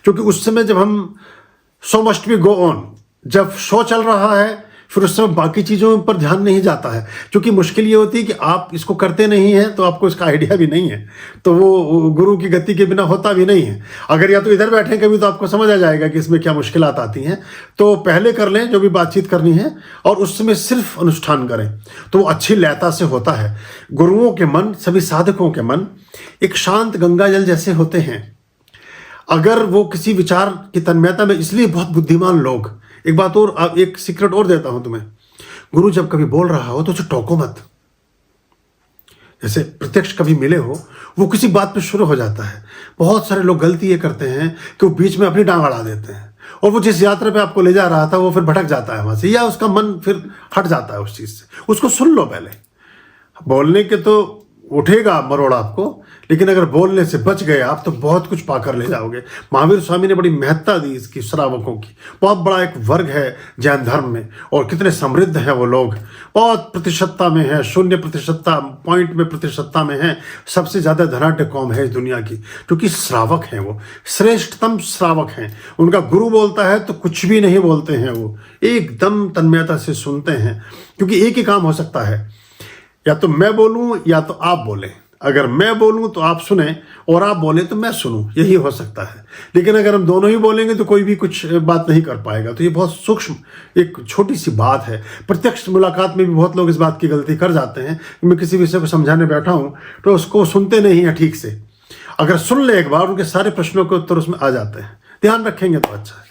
क्योंकि उस समय जब हम सो मस्ट बी गो ऑन, जब शो चल रहा है फिर उस समय बाकी चीज़ों पर ध्यान नहीं जाता है, क्योंकि मुश्किल ये होती है कि आप इसको करते नहीं हैं तो आपको इसका आइडिया भी नहीं है, तो वो गुरु की गति के बिना होता भी नहीं है। अगर या तो इधर बैठे कभी तो आपको समझ आ जाएगा कि इसमें क्या मुश्किलात आती हैं। तो पहले कर लें जो भी बातचीत करनी है और उस समय सिर्फ अनुष्ठान करें तो वो अच्छी लयता से होता है। गुरुओं के मन, सभी साधकों के मन एक शांत गंगा जल जैसे होते हैं। अगर वो किसी विचार की तन्मयता में, इसलिए बहुत बुद्धिमान लोग, एक बात और, एक सीक्रेट और देता हूं तुम्हें, गुरु जब कभी बोल रहा हो तो उसे टोको मत। जैसे प्रत्यक्ष कभी मिले हो, वो किसी बात पे शुरू हो जाता है। बहुत सारे लोग गलती ये करते हैं कि वो बीच में अपनी टांग अड़ा देते हैं और वो जिस यात्रा पे आपको ले जा रहा था वो फिर भटक जाता है वहां से, या उसका मन फिर हट जाता है उस चीज से। उसको सुन लो पहले। बोलने के तो उठेगा मरोड़ आपको, लेकिन अगर बोलने से बच गए आप तो बहुत कुछ पाकर ले जाओगे। महावीर स्वामी ने बड़ी महत्ता दी इसकी, श्रावकों की। बहुत बड़ा एक वर्ग है जैन धर्म में और कितने समृद्ध हैं वो लोग, बहुत प्रतिशतता में है, 0% पॉइंट में प्रतिशतता में है। सबसे ज्यादा धनाढ्य कौम है इस दुनिया की, क्योंकि श्रावक हैं वो, श्रेष्ठतम श्रावक हैं। उनका गुरु बोलता है तो कुछ भी नहीं बोलते हैं, वो एकदम तन्मयता से सुनते हैं। क्योंकि एक ही काम हो सकता है, या तो मैं बोलूं या तो आप बोलें। अगर मैं बोलूं तो आप सुने और आप बोले तो मैं सुनूं, यही हो सकता है। लेकिन अगर हम दोनों ही बोलेंगे तो कोई भी कुछ बात नहीं कर पाएगा। तो ये बहुत सूक्ष्म एक छोटी सी बात है। प्रत्यक्ष मुलाकात में भी बहुत लोग इस बात की गलती कर जाते हैं कि मैं किसी विषय को समझाने बैठा हूं तो उसको सुनते नहीं है ठीक से। अगर सुन ले एक बार, उनके सारे प्रश्नों के उत्तर उसमें आ जाते हैं। ध्यान रखेंगे तो अच्छा है।